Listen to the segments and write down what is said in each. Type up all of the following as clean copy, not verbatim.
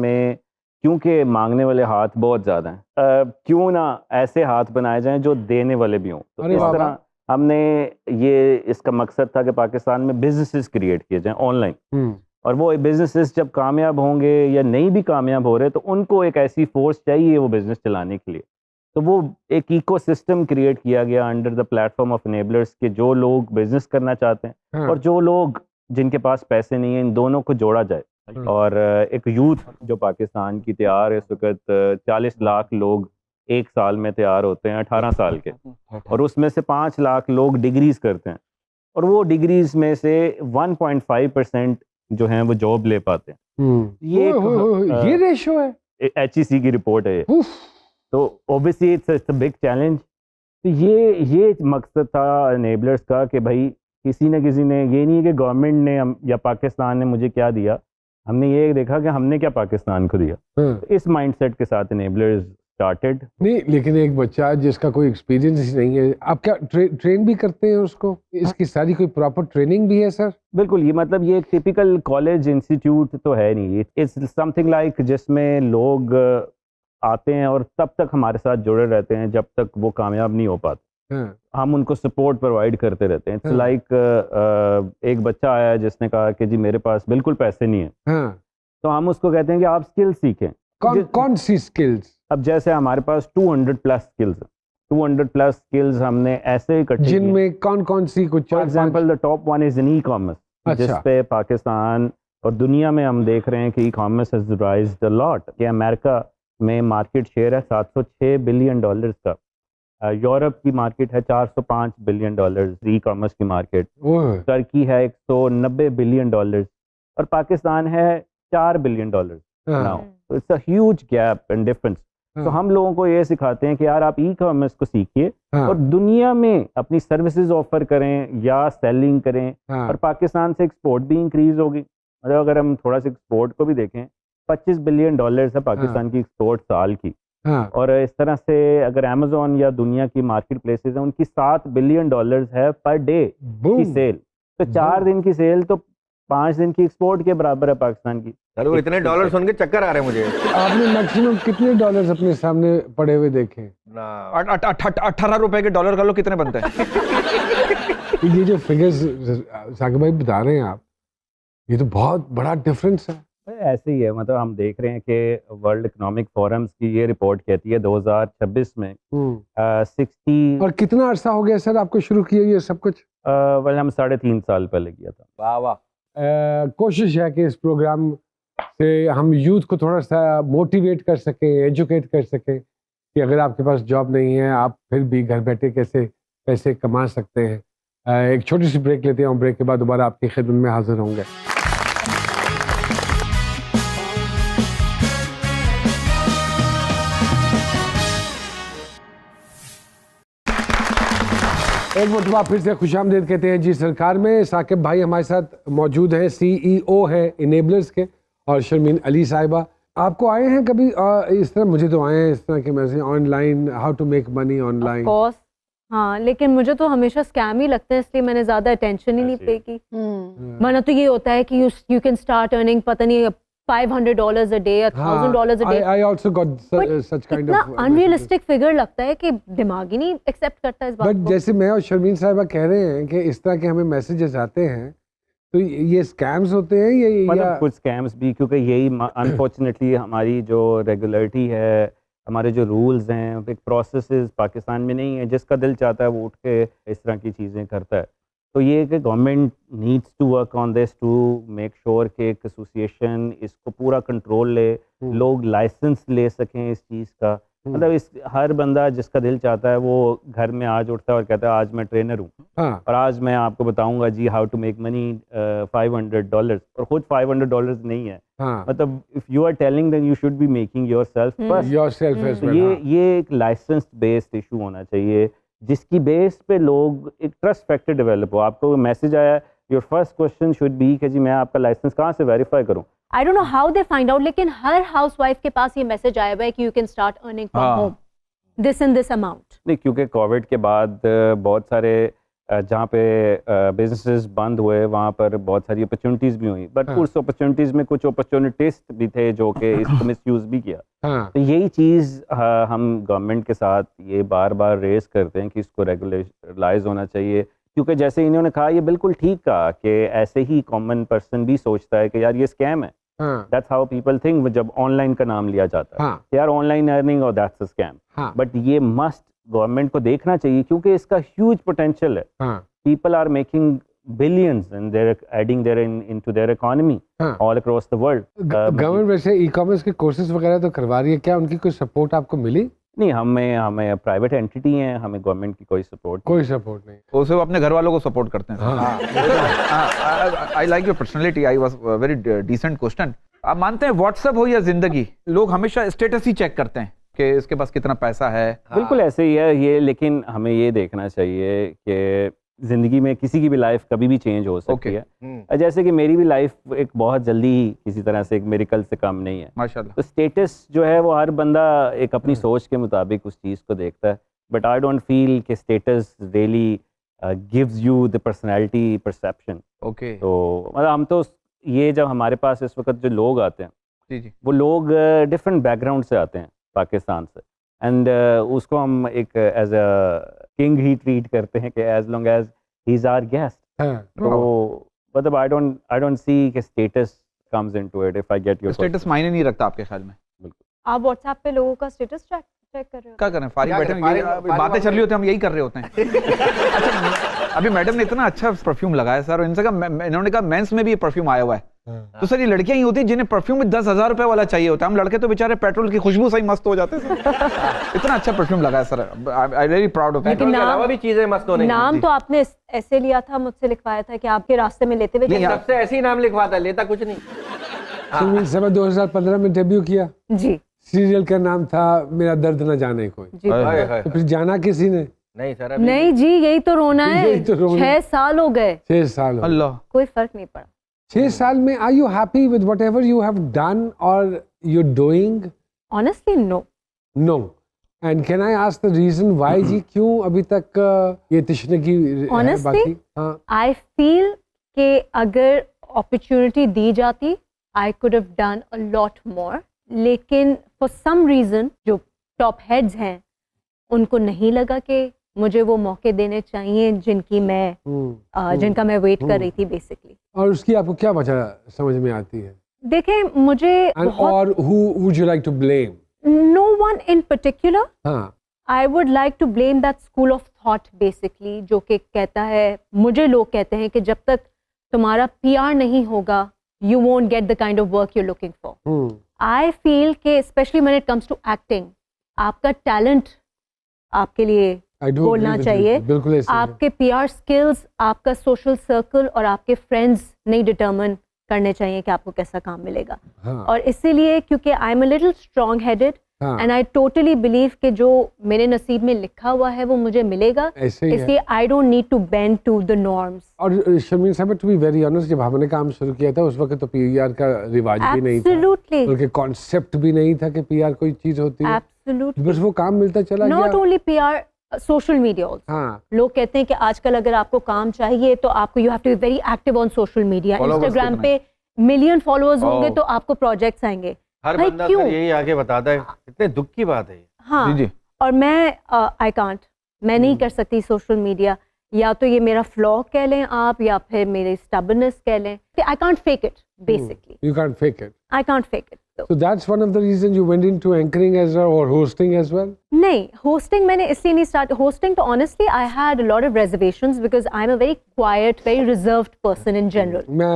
میں کیونکہ مانگنے والے ہاتھ بہت زیادہ ہیں، کیوں نہ ایسے ہاتھ بنائے جائیں جو دینے والے بھی ہوں. تو اس طرح ہم نے یہ اس کا مقصد تھا کہ پاکستان میں بزنسز کریٹ کیے جائیں آن لائن، اور وہ بزنسز جب کامیاب ہوں گے یا نہیں بھی کامیاب ہو رہے تو ان کو ایک ایسی فورس چاہیے وہ بزنس چلانے کے لیے. تو وہ ایک ایکو سسٹم کریٹ کیا گیا under the plate form of enablers کہ جو لوگ بزنس کرنا چاہتے ہیں اور جو لوگ جن کے پاس پیسے نہیں ہیں، ان دونوں کو جوڑا جائے. اور ایک یوتھ جو پاکستان کی تیار ہے اس وقت 40 لاکھ لوگ ایک سال میں تیار ہوتے ہیں 18 سال کے، اور اس میں سے 5 لاکھ لوگ ڈگریز کرتے ہیں، اور وہ ڈگریز میں سے 1.5% جو ہیں وہ جاب لے پاتے ہیں. یہ ریشو ہے، HEC کی رپورٹ ہے یہ. تو obviously it's a big challenge. تو یہ مقصد تھا انیبلرز کا کہ بھائی کسی نہ کسی نے، یہ نہیں کہ گورنمنٹ نے یا پاکستان نے مجھے کیا دیا، ہم نے یہ دیکھا کہ ہم نے کیا پاکستان کو دیا. اس مائنڈ سیٹ کے ساتھ انیبلرز اسٹارٹیڈ. نہیں لیکن ایک بچہ جس کا کوئی ایکسپیرینس نہیں ہے، آپ کیا ٹرین بھی کرتے ہیں اس کو؟ اس کی ساری کوئی پراپر ٹریننگ بھی ہے سر؟ بالکل، یہ مطلب یہ ایک ٹپیکل کالج انسٹیٹیوٹ تو ہے نہیں، اٹس سم تھنگ لائک جس میں لوگ آتے ہیں اور تب تک ہمارے ساتھ جڑے رہتے ہیں جب تک وہ کامیاب نہیں ہو پاتے. ہم ان کو سپورٹ پرووائڈ کرتے رہتے ہیں. اٹس لائک ایک بچہ آیا جس نے کہا کہ جی میرے پاس بالکل پیسے نہیں ہیں، تو ہم اس کو کہتے ہیں کہ آپ اسکل سیکھیں. کون سی اسکلز؟ اب جیسے ہمارے پاس 200+ اسکلز ہیں، 200+ اسکلز ہم نے ایسے اکٹھے جن میں کون سی کچھ؟ For example the top one is in e commerce, جس پہ پاکستان اور دنیا میں ہم دیکھ رہے ہیں کہ ای کامرس ہیز رائزڈ اے لاٹ. کہ امریکہ میں مارکیٹ شیئر ہے $706 بلین کا، یورپ کی مارکیٹ ہے $405 بلین ای کامرس کی مارکیٹ، ترکی ہے $190 بلین اور پاکستان ہے $4 billion. Now it's a huge gap and difference. تو ہم لوگوں کو یہ سکھاتے ہیں کہ یار آپ ای کامرس کو سیکھیے اور دنیا میں اپنی سروسز آفر کریں یا سیلنگ کریں، اور پاکستان سے ایکسپورٹ بھی انکریز ہوگی. مطلب اگر ہم تھوڑا سا ایکسپورٹ کو بھی دیکھیں، $25 بلین ہے پاکستان کی ایکسپورٹ سال کی. اور اس طرح سے اگر امیزون یا دنیا کی مارکیٹ پلیسز ہیں ان کی $7 بلین ہے پر ڈے کی سیل. تو 4 دن کی سیل تو 5 دن کی ایکسپورٹ کے برابر ہے پاکستان کی. چلو اتنے ڈالر سن کے چکر آ رہے ہیں مجھے. آپ نے میکسیمم کتنے ڈالرز اپنے سامنے پڑے ہوئے دیکھے؟ 18 روپے کے ڈالر کا لو کتنے بنتے ہیں؟ یہ جو فگرز ثاقب بھائی بتا رہے ہیں آپ، یہ تو بہت بڑا ڈفرینس ہے. ایسے ہی ہے، مطلب ہم دیکھ رہے ہیں کہ ورلڈ اکنامک فورمز کی یہ رپورٹ کہتی ہے 2026 میں 60. اور کتنا عرصہ ہو گیا سر آپ کو شروع کیا یہ سب کچھ؟ ہم 3.5 سال پہلے کیا تھا. واہ واہ. کوشش ہے کہ اس پروگرام سے ہم یوتھ کو تھوڑا سا موٹیویٹ کر سکیں، ایجوکیٹ کر سکیں کہ اگر آپ کے پاس جاب نہیں ہے آپ پھر بھی گھر بیٹھے کیسے پیسے کما سکتے ہیں. ایک چھوٹی سی بریک لیتے ہیں، بریک کے بعد دوبارہ آپ کی خدمت میں حاضر ہوں گے. ایک مرتبہ پھر سے خوش آمدید کہتے ہیں جی سرکار میں. ثاقب بھائی ہمارے ساتھ موجود ہیں، CEO ہے انیبلرز کے، اور شرمین علی صاحبہ. آپ کو آئے ہیں کبھی اس طرح؟ مجھے تو آئے ہیں اس طرح کہ میں online how to make money online. ہاں، لیکن مجھے تو ہمیشہ اسکیم ہی لگتے ہیں، اس لیے میں نے زیادہ اٹینشن ہی نہیں پے کی. ورنہ تو یہ ہوتا ہے کہ یو کین اسٹارٹ ارننگ پتہ نہیں $500 a day or $1,000 a day. I also got such kind of اتنا unrealistic figure لگتا ہے کہ دماغ ہی نہیں ایکسیپٹ کرتا اس بات کو. بٹ جیسے میں اور شرمین صاحبہ کہہ رہے ہیں کہ اس طرح کے ہمیں میسیجز آتے ہیں تو یہ اسکیمز ہوتے ہیں یا کچھ اسکیمز بھی، کیونکہ یہی انفارچونیٹلی ہماری جو ریگولیٹری ہے، ہمارے جو رولز ہیں، ایک پروسیسز پاکستان میں نہیں ہے. جس کا دل چاہتا ہے وہ اٹھ کے اس طرح کی چیزیں کرتا ہے. تو یہ کہ government needs to work on this to make sure کہ ایک ایسوسیشن اس کو پورا کنٹرول لے، لوگ لائسنس لے سکیں اس چیز کا. مطلب اس ہر بندہ جس کا دل چاہتا ہے وہ گھر میں آج اٹھتا ہے اور کہتا ہے آج میں ٹرینر ہوں اور آج میں آپ کو بتاؤں گا جی ہاؤ ٹو میک منی $500، اور خود $500 نہیں ہے. مطلب if you are telling then you should be making yourself first. یہ ایک لائسنس بیسڈ ایشو ہونا چاہیے جس کی بیس پہ لوگ ایک ٹرسٹ فیکٹر ڈیولپ ہو. آپ کو میسج آیا، your first question should be کہ جی میں آپ کا لائسنس کہاں سے ویریفائی کروں. I don't know how they find out, لیکن ہر ہاؤس وائف کے پاس یہ میسج آیا ہوا ہے کہ you can start earning from home this and this amount. نہیں، کیونکہ کووڈ کے بعد بہت سارے جہاں پہ بزنسز بند ہوئے وہاں پر بہت ساری اپرچونیٹیز بھی ہوئیں, بٹ اس اپرچونیٹیز میں کچھ اپرچونٹسٹ بھی تھے جو کہ اس کو مس یوز بھی کیا. تو یہی چیز ہم گورنمنٹ کے ساتھ یہ بار بار ریز کرتے ہیں کہ اس کو ریگولائز ہونا چاہیے, کیونکہ جیسے انہوں نے کہا یہ بالکل ٹھیک کہا کہ ایسے ہی کامن پرسن بھی سوچتا ہے کہ یار یہ اسکیم ہے. دیٹس ہاؤ پیپل تھنک جب آن لائن کا نام لیا جاتا ہے کہ یار آن لائن ارننگ اور دیٹس اے اسکیم. بٹ یہ مسٹ گورنمنٹ کو دیکھنا چاہیے کیونکہ اس کا ہیوج پوٹینشیل ہے. People are making billions and they're adding into their economy all across the world. Government ویسے ای کامرس کے کورسز وغیرہ تو کروا رہی ہے, کیا ان کی کوئی سپورٹ آپ کو ملی؟ نہیں, ہمیں پرائیویٹ اینٹی ہیں, ہمیں گورنمنٹ کی کوئی سپورٹ نہیں. وہ صرف اپنے گھر والوں کو سپورٹ کرتے ہیں. I like your personality, I was very decent question. آپ مانتے ہیں واٹس ایپ ہو یا زندگی, لوگ ہمیشہ اسٹیٹس ہی چیک کرتے ہیں کہ اس کے پاس کتنا پیسہ ہے؟ بالکل ایسے ہی ہے یہ, لیکن ہمیں یہ دیکھنا چاہیے کہ زندگی میں کسی کی بھی لائف کبھی بھی چینج ہو سکتی ہے. جیسے کہ میری بھی لائف ایک بہت جلدی ہی کسی طرح سے ایک میریکل سے کم نہیں ہے ماشاءاللہ. تو اسٹیٹس جو ہے وہ ہر بندہ ایک اپنی سوچ کے مطابق اس چیز کو دیکھتا ہے. بٹ آئی ڈونٹ فیل کہ status really gives you the personality perception. Okay, تو مطلب ہم تو یہ جب ہمارے پاس اس وقت جو لوگ آتے ہیں وہ لوگ ڈفرینٹ بیک گراؤنڈ سے آتے ہیں پاکستان سے, اینڈ اس کو ہم ایک ایز اے کنگ ہی ٹریٹ کرتے ہیں کہ as long as he is our guest. تو مطلب آئی ڈونٹ سی کہ status comes into it. If I get your status معنی نہیں رکھتا آپ کے خیال میں؟ بالکل. آپ واٹس ایپ پہ لوگوں کا اسٹیٹس چیک کر رہے ہو؟ کیا کریں, فارغ بیٹھے ہیں, باتیں چل رہی ہوتی ہیں, ہم یہی کر رہے ہوتے ہیں. اچھا, ابھی میڈم نے اتنا اچھا پرفیوم لگایا سر, اور انہوں نے کہا مینس میں بھی یہ پرفیوم آیا ہوا ہے. تو سر یہ لڑکیاں ہی ہوتی ہیں جنہیں پرفیوم 10,000 روپے والا چاہیے ہوتا ہے, ہم لڑکے تو بیچارے پیٹرول کی خوشبو سے ہی مست ہو جاتے ہیں. اتنا اچھا پرفیوم لگایا sir, I very proud of. Petrol کے علاوہ بھی چیزیں مست ہونے. نام تو آپ نے ایسے لیا تھا, مجھ سے لکھوایا تھا کہ آپ کے راستے میں لیتے ہوئے سب سے ایسے ہی نام لکھواتا ہے, لیتا کچھ نہیں. سب 2015 میں ڈیبیو کیا جی. سیریل کا نام تھا میرا درد نہ جانے کوئی. تو پھر جانا کسی نے نہیں سر, نہیں جی, یہی تو رونا ہے. 6 سال ہو گئے. 6 سال. اللہ, کوئی فرق نہیں پڑا. 6 سال میں are you happy with whatever you have done or you're doing? Honestly, no. No. And can I ask the reason why جی کیوں ابھی تک یہ تشنگی ہے باقی؟ I feel کہ اگر opportunity دی جاتی I could have done a lot more. لیکن for some reason جو ٹاپ ہیڈز ہیں ان کو نہیں لگا کہ مجھے وہ موقع دینے چاہیے جن کا میں ویٹ کر رہی تھی بیسکلی. اور اس کی آپ کو کیا وجہ سمجھ میں آتی ہے؟ دیکھیں مجھے اور who would you like to blame? No one in particular. I would like to blame that school of thought basically جو کہ کہتا ہے, مجھے لوگ کہتے ہیں کہ جب تک تمہارا PR نہیں ہوگا you won't get the kind of work you're looking for. I feel کہ especially when it comes to acting آپ کا ٹیلنٹ آپ کے لیے بولنا چاہیے. آپ کے PR skills, آپ کا سوشل سرکل اور آپ کے فرینڈز نہیں ڈٹرمن کرنے چاہیے کہ آپ کو کیسا کام ملے گا. اور اسی لیے کیونکہ I am a little strong headed and I totally blue کہ جو میرے نصیب میں لکھا ہوا ہے وہ مجھے ملے گا, اس لیے I don't need to bend to the norms. اور شرمین صاحب ٹو بی ویری آنسٹ, جب ہم نے کام شروع کیا تھا اس وقت تو PR کا رواج بھی نہیں تھا, بلکہ کانسیپٹ بھی نہیں تھا کہ PR کوئی چیز ہوتی ہے. بس وہ کام ملتا چلا گیا. Not only PR, social media also. لوگ کہتے ہیں کہ آج کل اگر آپ کو کام چاہیے تو آپ کو you have to be very active on social media. Instagram پہ ملین فالوورز ہوں گے تو آپ کو پروجیکٹس آئیں گے. ہر بندہ سر یہی آگے بتاتا ہے, اتنے دکھ کی بات ہے. ہاں, اور میں آئی کانٹ, میں نہیں کر سکتی سوشل میڈیا. یا تو یہ میرا فلاو کہہ لیں آپ, یا پھر میری اسٹبرنس کہہ لیں. I can't fake it basically. You can't fake it. I can't fake it. So that's one of the reasons you went into anchoring as well or hosting as well? نہیں, hosting میں نے اس لیے نہیں start. Hosting تو honestly I had a lot of reservations because I'm a very quiet, very reserved person in general. میں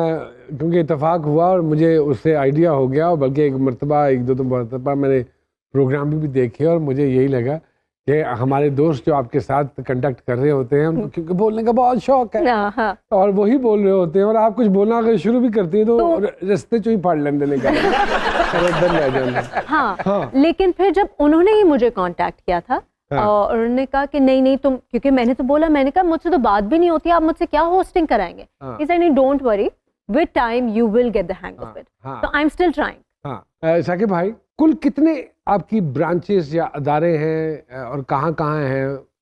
کیونکہ اتفاق ہوا اور مجھے اس سے آئیڈیا ہو گیا, اور بلکہ ایک دو مرتبہ میں نے پروگرام بھی دیکھے اور مجھے یہی لگا کہ ہمارے دوست جو آپ کے ساتھ کنڈکٹ کر رہے ہوتے ہیں ان کو کیونکہ بولنے کا بہت شوق ہے اور وہی بول رہے ہوتے ہیں, اور آپ کچھ بولنا اگر شروع بھی کرتی ہیں تو رستے چو ہی پھاڑ لینے لے گا. ہاں, لیکن پھر جب انہوں نے ہی مجھے کانٹیکٹ کیا تھا اور انہوں نے کہا کہ نہیں تم, کیونکہ میں نے تو بولا, میں نے کہا مجھ سے تو بات بھی نہیں ہوتی, آپ مجھ سے کیا ہوسٹنگ کرائیں گے. He said don't worry, with time you will get the hang of it. So I'm still trying. ہاں, ثاقب بھائی کل کتنے آپ کی برانچز یا ادارے ہیں اور کہاں ہیں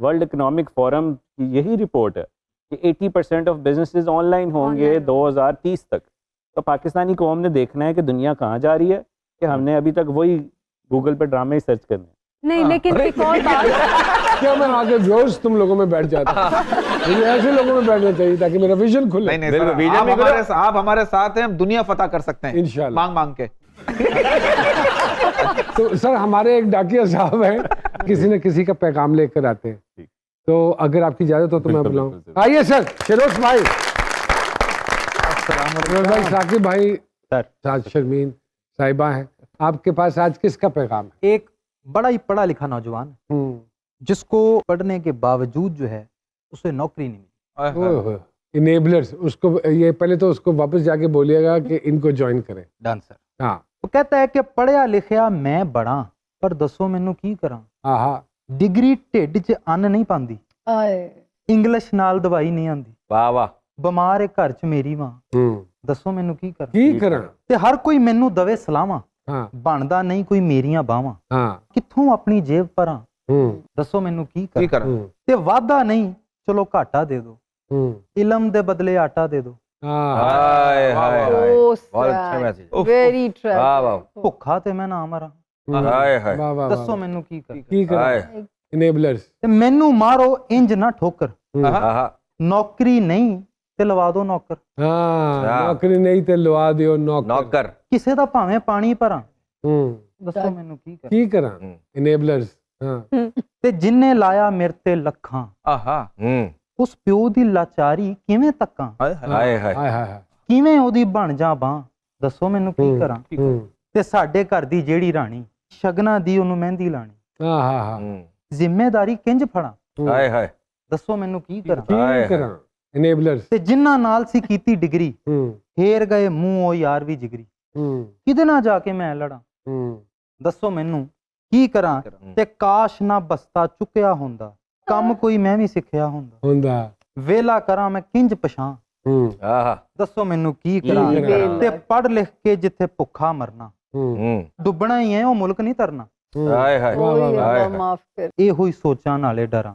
ورلڈ اکنامک فورم کی یہی رپورٹ ہے کہ 80% آف بزنسز آن لائن ہوں گے 2030 تک. تو پاکستانی قوم نے دیکھنا ہے کہ دنیا کہاں جا رہی ہے, کہ ہم نے ابھی تک وہی گوگل پہ ڈرامے ہی سرچ کرنے ہیں. نہیں لیکن ایک اور بات, کیا میں آگے روز تم لوگوں میں بیٹھ جاتا مجھے ایسے لوگوں میں بیٹھنا چاہیے تاکہ میرا ویژن کھلے. نہیں سر, آپ ہمارے ساتھ ہیں, ہم دنیا فتح کر سکتے ہیں انشاءاللہ. مانگ مانگ کے. تو سر ہمارے ایک ڈاکیہ صاحب ہیں, کسی نہ کسی کا پیغام لے کر آتے ہیں, تو اگر آپ کی اجازت ہو تو میں بلاؤں. آئیے سر. فیروز بھائی, فیروز بھائی, ثاقب بھائی, ساتھ شرمین صاحبہ ہیں, آپ کے پاس آج کس کا پیغام ہے؟ ایک بڑا ہی پڑھا لکھا نوجوان جس کو پڑھنے کے باوجود جو ہے اسے نوکری نہیں ملی. انیبلرز, اس کو یہ پہلے تو اس کو واپس جا کے بولیے گا کہ ان کو جوائن کریں. ڈن سر. ہاں, وہ کہتا ہے کہ پڑھیا لکھیا میں بڑا پر دسو مینوں کی کراں, ہاں, ڈگری ਢਿੱਡ 'ਚ ਅੰਨ ਨਹੀਂ ਪਾਉਂਦੀ, ਇੰਗਲਿਸ਼ ਨਾਲ ਦਵਾਈ ਨਹੀਂ ਆਉਂਦੀ, ਵਾਹ ਵਾਹ, ਬਿਮਾਰ ਏ ਘਰ 'ਚ ਮੇਰੀ ਮਾਂ, ਦੱਸੋ ਮੈਨੂੰ ਕੀ ਕਰਾਂ. ਕੀ ਕਰਾਂ? ਤੇ ਹਰ ਕੋਈ ਮੈਨੂੰ ਦਵੇ ਸਲਾਹਾਂ, ਹਾਂ, ਬਣਦਾ ਨਹੀਂ ਕੋਈ ਮੇਰੀਆਂ ਬਾਹਾਂ, ਹਾਂ, ਕਿੱਥੋਂ ਆਪਣੀ ਜੇਬ ਭਰਾਂ, ਦੱਸੋ ਮੈਨੂੰ ਕੀ ਕਰਾਂ. ਤੇ ਵਾਧਾ ਨਹੀਂ ਚਲੋ ਘਾਟਾ ਦੇ ਦਿਓ, ਇਲਮ ਦੇ ਬਦਲੇ ਆਟਾ ਦੇ ਦਿਓ. ਹਾਏ ਹਾਏ ਹਾਏ, ਬਹੁਤ ਅੱਛਾ ਮੈਸੇਜ, ਵੈਰੀ ਟ੍ਰੈਜਿਕ. ਵਾਹ ਵਾਹ, ਭੁੱਖਾ ਤੇ ਮੈਂ ਨਾ ਮਰਾਂ, ਹਾਏ ਹਾਏ, ਵਾਹ ਵਾਹ, ਦੱਸੋ ਮੈਨੂੰ ਕੀ ਕਰਾਂ. ਕੀ ਕਰਾਂ? ਇਨੇਬਲਰਸ. ਤੇ ਮੈਨੂੰ ਮਾਰੋ ਇੰਜ ਨਾ ਠੋਕਰ, ਆਹਾ, ਨੌਕਰੀ ਨਹੀਂ ਤੇ ਲਵਾ ਦਿਓ ਨੌਕਰ. ਹਾਂ, ਨੌਕਰੀ ਨਹੀਂ ਤੇ ਲਵਾ ਦਿਓ ਨੌਕਰ. ਨੌਕਰ, ਕਿਸੇ ਦਾ ਭਾਵੇਂ ਪਾਣੀ ਭਰਾਂ, ਦੱਸੋ ਮੈਨੂੰ ਕੀ ਕਰਾਂ. ਕੀ ਕਰਾਂ? ਇਨੇਬਲਰਸ. ਹਾਂ, ਤੇ ਜਿੰਨੇ ਲਾਇਆ ਮੇਰੇ ਤੇ ਲੱਖਾਂ, ਆਹਾ, ਉਸ ਪਿਓ ਦੀ ਲਾਚਾਰੀ ਕਿਵੇਂ ਤੱਕਾਂ, ਹਾਏ ਹਾਏ, ਹਾਏ ਹਾਏ, ਕਿਵੇਂ ਉਹਦੀ ਬਣ ਜਾ ਬਾਂਹ, ਦੱਸੋ ਮੈਨੂੰ ਕੀ ਕਰਾਂ. ਹੂੰ, ਤੇ ਸਾਡੇ ਘਰ ਦੀ ਜਿਹੜੀ ਰਾਣੀ, ਸ਼ਗਨਾਂ ਦੀ ਉਹਨੂੰ ਮਹਿੰਦੀ ਲਾਣੀ, ਹਾਂ ਹਾਂ ਹਾਂ, ਜ਼ਿੰਮੇਦਾਰੀ ਕਿੰਜ ਫੜਾਂ, ਹਾਏ ਹਾਏ, ਦੱਸੋ ਮੈਨੂੰ ਕੀ ਕਰਾਂ. ਕੀ ਕਰਾਂ? ਇਨੇਬਲਰਸ. ਤੇ ਜਿਨ੍ਹਾਂ ਨਾਲ ਸੀ ਕੀਤੀ ਡਿਗਰੀ, ਫੇਰ ਗਏ ਮੂੰਹ ਉਹ ਯਾਰ ਵੀ ਜਿਗਰੀ, ਕਿਹਦੇ ਨਾਲ ਜਾ ਕੇ ਮੈਂ ਲੜਾਂ, ਦੱਸੋ ਮੈਨੂੰ ਕੀ ਕਰਾਂ. ਤੇ ਕਾਸ਼ ਨਾ ਬਸਤਾ ਚੁੱਕਿਆ ਹੁੰਦਾ, ਕੰਮ ਕੋਈ ਮੈਂ ਵੀ ਸਿੱਖਿਆ ਹੁੰਦਾ, ਵੇਲਾ ਕਰਾਂ ਮੈਂ ਕਿੰਜ ਪਛਾਂ, ਆਹਾ, ਦੱਸੋ ਮੈਨੂੰ ਕੀ ਕਰਾਂ. ਤੇ ਪੜ੍ਹ ਲਿਖ ਕੇ ਜਿੱਥੇ ਭੁੱਖਾ ਮਰਨਾ, ਡੁੱਬਣਾ ਹੀ ਹੈ ਉਹ ਮੁਲਕ ਨਹੀਂ ਤਰਨਾ, ਹਾਏ ਹਾਏ, ਅੱਲਾ ਮਾਫ ਕਰ. ਇਹੋ ਹੀ ਸੋਚਾਂ ਨਾਲੇ ਡਰਾਂ,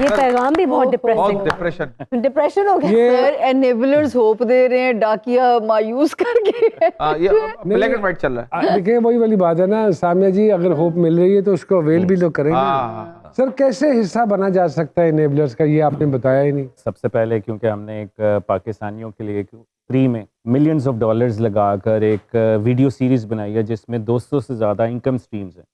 یہ پیغام بھی بہت ڈپریسنگ, ڈپریشن ڈپریشن ہو گیا. سر انیبلرز ہوپ دے رہے ہیں, ڈاکیا مایوس کر کے. بلیک اینڈ وائٹ چل رہا ہے. دیکھیں وہی والی بات ہے نا سامیہ جی, اگر ہوپ مل رہی ہے تو اس کو اویل بھی لوگ کریں گے. سر کیسے حصہ بنا جا سکتا ہے انیبلرز کا, یہ آپ نے بتایا ہی نہیں. سب سے پہلے کیونکہ ہم نے ایک پاکستانیوں کے لیے فری میں ملینز آف ڈالرز لگا کر ایک ویڈیو سیریز بنائی ہے جس میں 200 سے زیادہ انکم سٹریمز ہیں.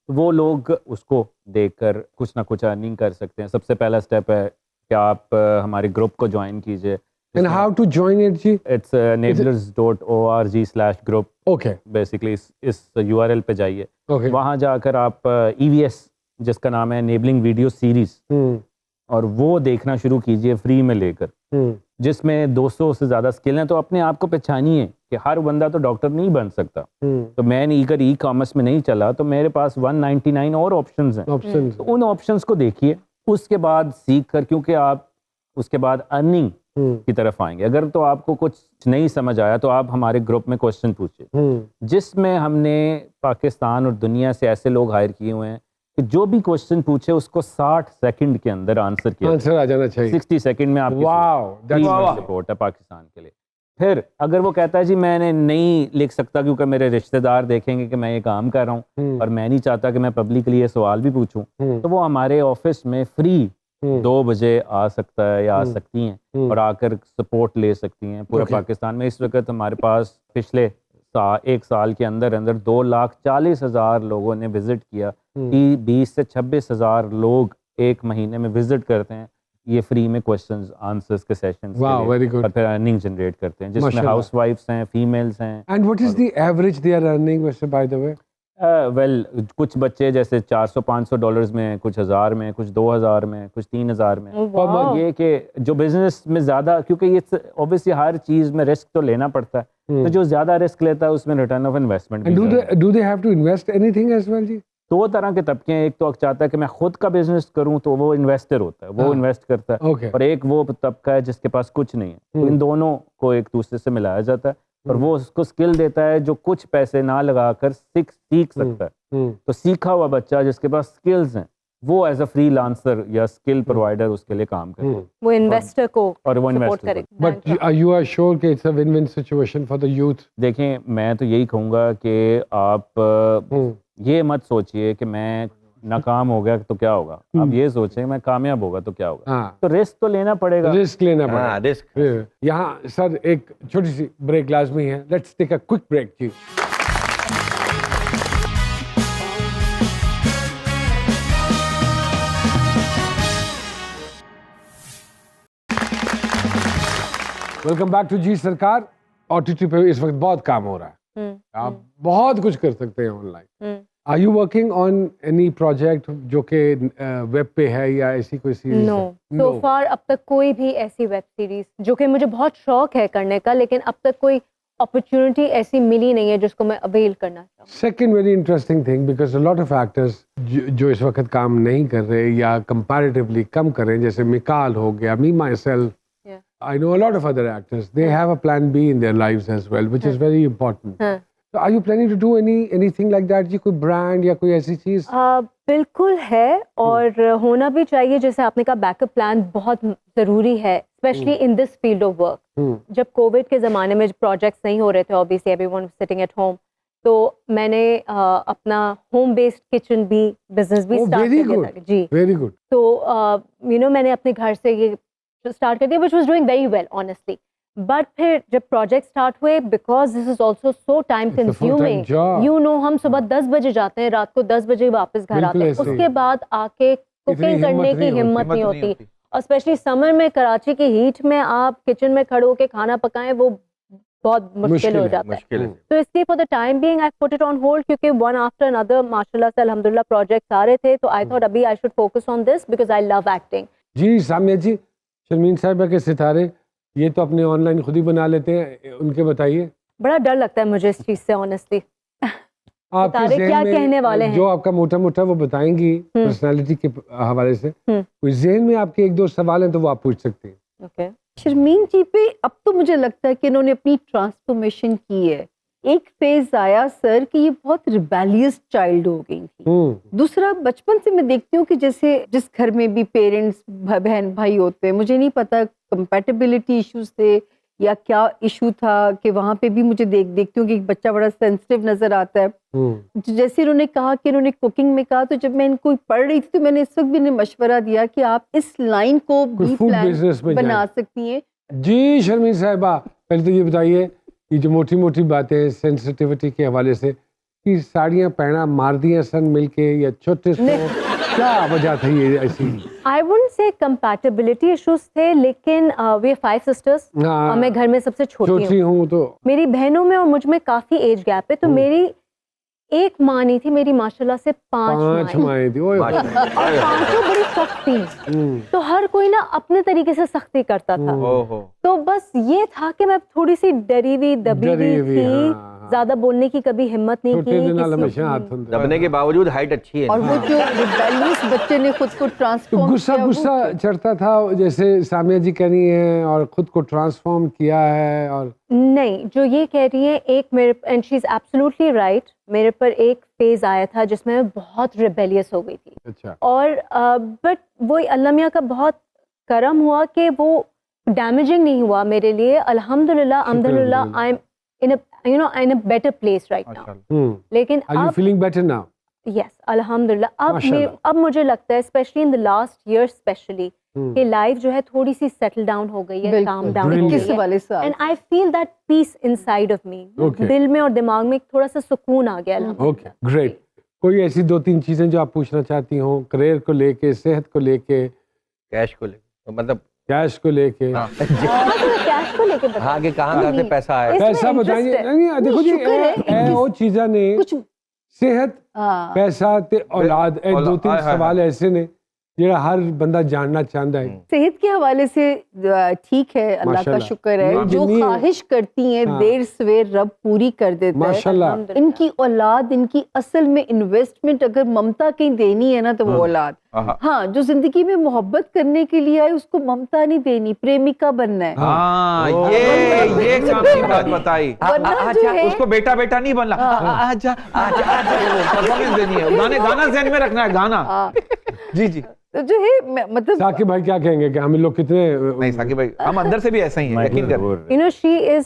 وہ لوگ اس کو دیکھ کر کچھ نہ کچھ ارننگ کر سکتے ہیں. سب سے پہلا سٹیپ ہے کہ آپ ہمارے گروپ کو جوائن کیجئے. And how to join it جی؟ It's enablers.org/group. Okay. بیسکلی اس URL پہ جائیے, وہاں جا کر آپ EVS جس کا نام ہے انیبلنگ ویڈیو سیریز, اور وہ دیکھنا شروع کیجئے فری میں لے کر, جس میں 200 سے زیادہ اسکل ہیں. تو اپنے آپ کو پہچانیے کہ ہر بندہ تو ڈاکٹر نہیں بن سکتا. تو میں اگر ای کامرس میں نہیں چلا تو میرے پاس 199 اور آپشنز ہیں. تو ان آپشنز کو دیکھیے, اس کے بعد سیکھ کر, کیونکہ آپ اس کے بعد ارننگ کی طرف آئیں گے. اگر تو آپ کو کچھ نہیں سمجھ آیا تو آپ ہمارے گروپ میں کوشچن پوچھیے, جس میں ہم نے پاکستان اور دنیا سے ایسے لوگ ہائر کیے ہوئے ہیں کہ جو بھی کوشچن پوچھے اس کو 60 سیکنڈ کے اندر آنسر کیا, آنسر آ جانا چاہیے. 60 سیکنڈ میں آپ کی سپورٹ ہے پاکستان کے لیے. پھر اگر وہ کہتا ہے جی میں نے نہیں لکھ سکتا کیونکہ میرے رشتہ دار دیکھیں گے کہ میں یہ کام کر رہا ہوں اور میں نہیں چاہتا کہ میں پبلکلی یہ سوال بھی پوچھوں, تو وہ ہمارے آفس میں فری 2 بجے آ سکتا ہے یا آ سکتی ہیں اور آ کر سپورٹ لے سکتی ہیں. پورے پاکستان میں اس وقت ہمارے پاس پچھلے 1 سال کے اندر 2,40,000 لوگوں نے وزٹ کیا. 20 سے 26,000 لوگ ایک مہینے میں وزٹ کرتے ہیں یہ فری میں کوشچنز آنسرز کے سیشنز, اور پھر ارننگ جنریٹ کرتے ہیں, جس میں ہاؤس وائفس ہیں, فیمیلز ہیں. And what is the average they are earning ویسے بائی دی وے؟ ویل کچھ بچے جیسے $400-500 میں, کچھ 1000 میں, کچھ 2000 میں, کچھ 3000 میں. یہ کہ جو بزنس میں زیادہ, کیونکہ یہ اوبیسلی ہر چیز میں رسک تو لینا پڑتا ہے, تو جو زیادہ رسک لیتا ہے اس میں return of investment. Do they have to invest anything as well جی؟ 2 طرح کے طبقے ہیں. ایک تو چاہتا ہے کہ میں خود کا بزنس کروں تو وہ انویسٹر ہوتا ہے, وہ انویسٹ کرتا ہے, اور ایک وہ طبقہ ہے جس کے پاس کچھ نہیں ہے. تو ان دونوں کو ایک دوسرے سے ملایا جاتا ہے. اور وہ اس کو اسکل دیتا ہے جو کچھ پیسے نہ لگا کر سیکھ سکتا ہے. تو سیکھا ہوا بچہ جس کے پاس اسکلز ہیں وہ ایز اے فری لانسر یا اسکل پرووائڈر اس کے لیے کام کرے, وہ انویسٹر کو اور وہ سپورٹ انویسٹ کرے. But you are sure کہ it's a win-win situation for the youth? دیکھیں میں تو یہی کہوں گا کہ آپ یہ مت سوچئے کہ میں ناکام ہو گیا تو کیا ہوگا, آپ یہ سوچیں میں کامیاب ہوگا تو کیا ہوگا. تو رسک تو لینا پڑے گا, رسک لینا پڑے گا. رسک. یہاں سر ایک چھوٹی سی بریک لازمی ہے. Let's take a quick break جی. Welcome back to G Sarkar. OTT پہ اس وقت بہت کام ہو رہا ہے, آپ بہت کچھ کر سکتے ہیں online. Are you working on any project جو کہ ویب پہ ہے یا ایسی کوئی سیریز؟ نو, سو فار اب تک کوئی بھی ایسی ویب سیریز جو کہ مجھے بہت شوق ہے کرنے کا, لیکن اب تک کوئی اپرچونٹی ایسی ملی نہیں ہے جس کو میں اویل کرنا چاہوں. Second very interesting thing because a lot of actors جو اس وقت کام نہیں کر رہے یا comparatively کم کر رہے ہیں, جیسے مکال ہو گیا, me myself, I know a lot of other actors, they have a plan B in their lives as well, which is very important. So are you planning to do anything like that? جی کوئی brand یا کوئی ایسی چیز؟ بالکل ہے, اور ہونا بھی چاہیے. جیسے آپ نے کہا بیک اپ پلان بہت ضروری ہے, especially in this field of work. جب کووڈ کے زمانے میں پروجیکٹس نہیں ہو رہے تھے, obviously everyone was sitting at home, تو میں نے اپنا ہوم بیسڈ کچن بھی بزنس بھی اسٹارٹ کر دیا تھا. جی ویری گڈ. تو میں نے اپنے گھر سے یہ اسٹارٹ کر دیا, which was doing very well honestly. But پھر جب پروجیکٹ اسٹارٹ ہوئے, because this is also so time consuming, you know ہم صبح 10 بجے جاتے ہیں, رات کو 10 بجے واپس گھر آتے ہیں, اس کے بعد آ کے کوکنگ کرنے کی ہمت نہیں ہوتی, اور اسپیشلی سمر میں کراچی کی ہیٹ میں آپ کچن میں کھڑے ہو کے کھانا پکائیں, وہ بہت مشکل ہو جاتا ہے. تو اس لیے for the time being I put it on hold, کیونکہ ون آفٹر انادر ماشاء اللہ سے الحمد للہ پروجیکٹس آ رہے تھے, تو آئی تھاٹ ابھی I should focus on this because I love acting. جی سامیہ جی, شرمین صاحبہ کے ستارے یہ تو اپنے آن لائن خود ہی بنا لیتے ہیں, ان کے بتائیے. بڑا ڈر لگتا ہے مجھے اس چیز سے آنیسٹلی. آپ کے کیا کہنے والے ہیں جو آپ کا موٹا موٹا وہ بتائیں گی پرسنالٹی کے حوالے سے, کوئی ذہن میں آپ کے ایک دو سوال ہیں تو وہ آپ پوچھ سکتے ہیں. اوکے. شرمین جی پہ اب تو مجھے لگتا ہے کہ انہوں نے اپنی ٹرانسفارمیشن کی ہے. ایک فیز آیا سر کہ یہ بہت ریبیلیس چائلڈ ہو گئی تھی. دوسرا, بچپن سے میں دیکھتی ہوں کہ جیسے جس گھر میں بھی پیرنٹس بہن بھائی ہوتے ہیں, مجھے نہیں پتا کمپیٹیبلٹی ایشوز تھے یا کیا ایشو تھا, کہ وہاں پہ بھی مجھے دیکھتی ہوں کہ ایک بچہ بڑا سینسٹیو نظر آتا ہے. جیسے انہوں نے کہا کہ انہوں نے کوکنگ میں کہا, تو جب میں ان کو پڑھ رہی تھی تو میں نے اس وقت بھی انہیں مشورہ دیا کہ آپ اس لائن کو بھی پلان بنا سکتی ہیں. جی شرمین صاحبہ, پہلے تو یہ بتائیے یہ جو موٹی موٹی باتیں سینسٹیوٹی کے حوالے سے, کہ ساڑیاں پہنا مار دیا سن مل کے یا چھوٹے سے, کیا وجہ تھی یہ ایسی؟ I wouldn't say compatibility issues تھے, لیکن we are 5 sisters, اور میں گھر میں سب سے چھوٹی ہوں, تو میری بہنوں میں اور مجھ میں کافی ایج گیپ ہے, تو میری ایک ماں نہیں تھی, میری ماشاءاللہ سے 5 مائیں تھی, پانچوں بڑی سخت تھی, تو ہر کوئی نا اپنے طریقے سے سختی کرتا تھا. تو بس یہ تھا کہ میں تھوڑی سی ڈری ہوئی دبی ہوئی تھی, زیادہ بولنے کی کبھی ہمت نہیں کی, دبنے کے باوجود ہائٹ اچھی ہے. اور وہ جو ریبیلیس بچے نے خود کو ٹرانسفارم غصہ چڑھتا تھا, جیسے سامیہ جی کہہ رہی ہیں, اور خود کو ٹرانسفارم کیا ہے. اور نہیں, جو یہ کہہ رہی ہیں, ایک میرے, and she is absolutely right, میرے پر ایک فیز آیا تھا جس میں بہت ریبیلیس ہو گئی تھی. اچھا. اور بٹ وہ اللہ میاں کا بہت کرم ہوا کہ وہ ڈیمیجنگ نہیں ہوا میرے لیے, الحمدللہ الحمدللہ. I am in a better place right now. لیکن are you feeling better now? Yes, الحمدللہ. اب مجھے لگتا ہے especially in the last year especially کہ لائف جو ہے تھوڑی سی سیٹل ڈاؤن ہو گئی ہے, کام ڈاؤن ہو گئی ہے, and I feel that peace inside of me. دل میں اور دماغ میں تھوڑا سا سکون آ گیا. Okay, great. کوئی ایسی 2-3 چیزیں جو آپ پوچھنا چاہتی ہوں, کریئر کو لے کے, صحت کو لے کے, کیش کو لے کے, مطلب کیش کو لے کے, کیش کو لے کے ہاں کہ کہاں سے پیسہ آیا, پیسہ بتائیے. دیکھو جی وہ چیزاں نے صحت, پیسہ تے اولاد, 2-3 سوال ایسے نے ਜਿਹੜਾ ਹਰ ਬੰਦਾ ਜਾਣنا ਚਾਹੁੰਦਾ ہے. صحت کے حوالے سے ٹھیک ہے, اللہ کا ماشاءاللہ. شکر ہے. ہاں. جو جتنی- خواہش کرتی ہیں ہاں. دیر سویر رب پوری کر دیتا ہے. ماشاءاللہ. ان کی اولاد, ان کی اصل میں انویسٹمنٹ اگر ممتا کہیں دینی ہے نا تو وہ اولاد. ہاں, جو زندگی میں محبت کرنے کے لیے آئے اس کو ممتا نہیں دینی, پریمکا بننا ہے. ہاں یہ کام کی بات بتائی. ورنہ جو ہے اس کو بیٹا بیٹا نہیں بننا, آجا آجا آجا پرفارمنس دینی ہے, گانا ذہن میں رکھنا ہے, گانا. جی جی. تو جو ہے مطلب ثاقب بھائی کیا کہیں گے کہ ہم لوگ کتنے نہیں ثاقب بھائی, ہم اندر سے بھی ایسا ہی ہیں, یقین کریں. You know she is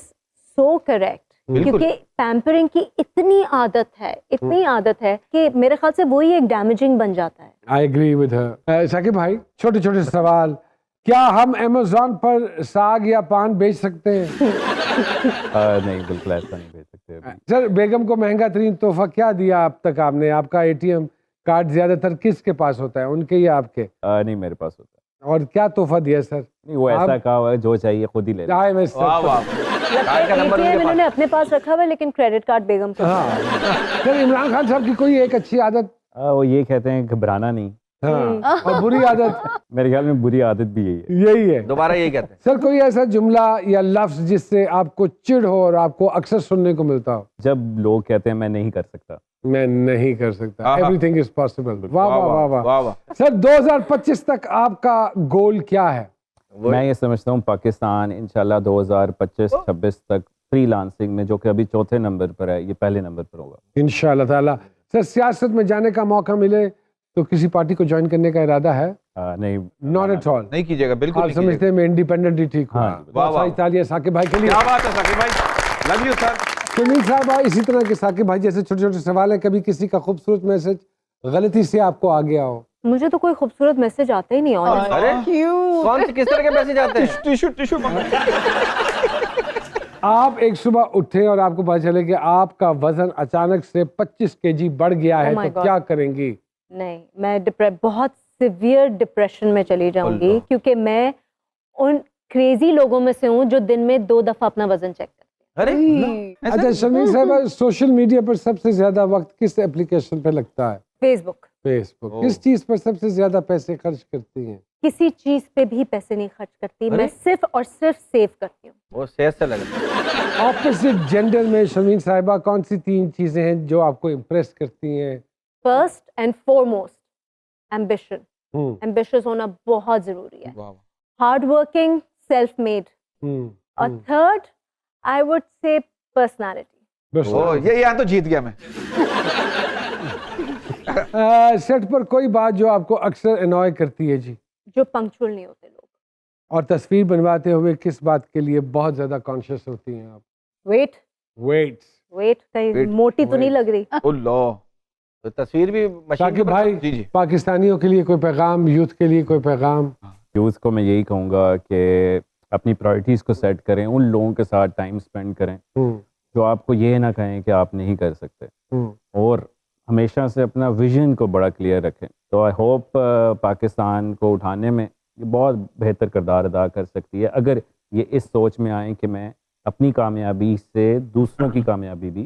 so correct, کیونکہ پیمپرنگ کی اتنی عادت ہے کہ میرے خیال سے وہی ایک ڈیمیجنگ بن جاتا ہے. I agree with her. Saqib بھائی چھوٹے چھوٹے سوال, کیا ہم امیزون پر ساگ یا پان بیچ سکتے ہیں؟ نہیں, بالکل ایسا نہیں بھیج سکتے ابھی. سر بیگم کو مہنگا ترین تحفہ کیا دیا اب تک آپ نے؟ آپ کا اے ٹی ایم کارڈ زیادہ تر کس کے پاس ہوتا ہے, ان کے یا آپ کے؟ نہیں, میرے پاس ہوتا ہے. اور کیا تحفہ دیا سر؟ نہیں, وہ ایسا کہا ہوا ہے جو چاہیے خود ہی لے لیں. آئے میں واہ واہ, کارڈ کا نمبر ان کے انہوں نے اپنے پاس رکھا ہوا ہے لیکن کریڈٹ کارڈ بیگم کے ہاں. سر عمران خان صاحب کی کوئی ایک اچھی عادت؟ وہ یہ کہتے ہیں گھبرانا نہیں. ہاں, اور بری عادت؟ میرے خیال میں بری عادت بھی یہی ہے. یہی ہے. دوبارہ یہی کہتے ہیں. سر کوئی ایسا جملہ یا لفظ جس سے آپ کو چڑ ہو اور آپ کو اکثر سننے کو ملتا ہو؟ جب لوگ کہتے ہیں میں نہیں کر سکتا. میں نہیں کر سکتا. آہا. Everything is possible. واہ واہ واہ واہ. واہ واہ. سر 2025 تک آپ کا گول کیا ہے؟ میں یہ سمجھتا ہوں پاکستان انشاءاللہ 2025-26 تک فری لانسنگ میں, جو کہ ابھی چوتھے نمبر پر ہے, یہ پہلے نمبر پر ہوگا انشاءاللہ تعالیٰ. سر سیاست میں جانے کا موقع ملے تو کسی پارٹی کو جوائن کرنے کا ارادہ ہے؟ نہیں, ناٹ ایٹ آل. نہیں کیجیے گا, بالکل آپ نہیں کیجیے سمجھتے ہیں میں انڈیپینڈنٹ ہی ٹھیک ہوں. ہاں. واہ بہت واہ. ساری تالیاں ثاقب بھائی کے لیے. کیا بات ہے ثاقب بھائی, لو یو سر. شمیم صاحب اسی طرح کے ثاقب بھائی جیسے چھوٹے چھوٹے سوال ہیں, کبھی کسی کا خوبصورت میسج غلطی سے آپ کو آ گیا ہو؟ مجھے تو کوئی خوبصورت میسج آتا ہی نہیں. ارے کون سے کس طرح کے میسج آتے ہیں؟ Tissue tissue. آپ ایک صبح اٹھے اور آپ کو پتا چلے کہ آپ کا وزن اچانک سے 25 kg بڑھ گیا ہے, Oh my تو God. کیا کریں گی؟ نہیں, میں بہت سیویئر ڈپریشن میں چلی جاؤں گی, کیونکہ میں ان کریزی لوگوں میں سے ہوں جو دن میں 2 دفعہ اپنا وزن چیک کرتے ہیں. ارے اچھا شمیم صاحب, سوشل میڈیا پر سب سے زیادہ وقت کس اپلیکیشن پہ لگتا ہے؟ فیس بک. فیس بک. کس چیز پر سب سے زیادہ پیسے خرچ کرتی ہیں؟ کسی چیز پہ بھی پیسے نہیں خرچ کرتی, میں صرف اور صرف سیو کرتی ہوں. وہ صحت سے لگتا ہے. اپوزٹ جینڈر میں شمیم صاحبہ کون سی 3 چیزیں ہیں جو آپ کو امپریس کرتی ہیں؟ First and foremost ambition. Ambitious ہونا بہت ضروری ہے. Hard working, self made. اور third I would say personality. یہ یہاں تو جیت گیا میں. سیٹ پر کوئی بات جو آپ کو اکثر انوائے کرتی ہے؟ جی. جو پنکچوئل نہیں ہوتے لوگ. اور تصویر بنواتے ہوئے کس بات کے لیے بہت زیادہ کانشیس ہوتی ہیں آپ؟ ویٹ. ویٹ. کہیں موٹی تو نہیں لگ رہی. اللہ. تو تصویر بھی مشین ثاقب بھائی, جی جی, پاکستانیوں کے لیے کوئی پیغام, یوتھ کے لیے کوئی پیغام؟ یوتھ کو میں یہی کہوں گا کہ اپنی پرائرٹیز کو سیٹ کریں, ان لوگوں کے ساتھ ٹائم سپینڈ کریں جو آپ کو یہ نہ کہیں کہ آپ نہیں کر سکتے, اور ہمیشہ سے اپنا ویژن کو بڑا کلیئر رکھیں. تو آئی ہوپ پاکستان کو اٹھانے میں یہ بہت بہتر کردار ادا کر سکتی ہے اگر یہ اس سوچ میں آئیں کہ میں اپنی کامیابی سے دوسروں کی کامیابی بھی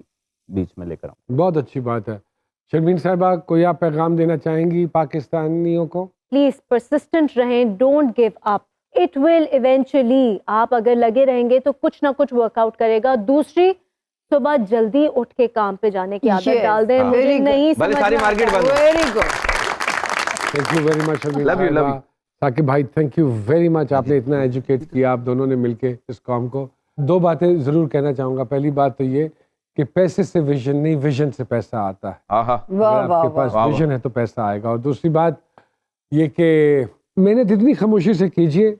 بیچ میں لے کر آؤں. بہت اچھی بات ہے. شرمین صاحبہ, کوئی آپ پیغام دینا چاہیں گی پاکستانیوں کو؟ پلیز پرسسٹنٹ رہیں, don't give up, it will eventually. آپ اگر لگے رہیں گے تو کچھ نہ کچھ ورک آؤٹ کرے گا. دوسری, صبح جلدی اٹھ کے کام پہ جانے کی عادت ڈال دیں. مجھے نہیں بھلے ساری مارکیٹ بند. Very good. Thank you very much Sharmeen Love you, love sahiba. you. Saqib بھائی تھینک یو ویری مچ, آپ نے اتنا ایجوکیٹ کیا آپ دونوں نے مل کے اس قوم کو. 2 باتیں ضرور کہنا چاہوں گا. پہلی بات تو یہ کہ پیسے سے ویژن نہیں, ویژن سے پیسہ آتا ہے. اگر آپ کے پاس ویژن ہے تو پیسہ آئے گا. اور دوسری بات یہ کہ محنت اتنی خاموشی سے کیجیے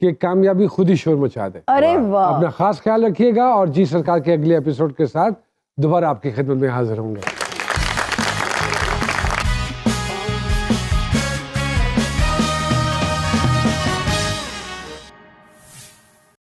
کہ کامیابی خود ہی شور مچا دے. ارے واہ. اپنا خاص خیال رکھیے گا, اور جی سرکار کے اگلے ایپیسوڈ کے ساتھ دوبارہ آپ کی خدمت میں حاضر ہوں گے.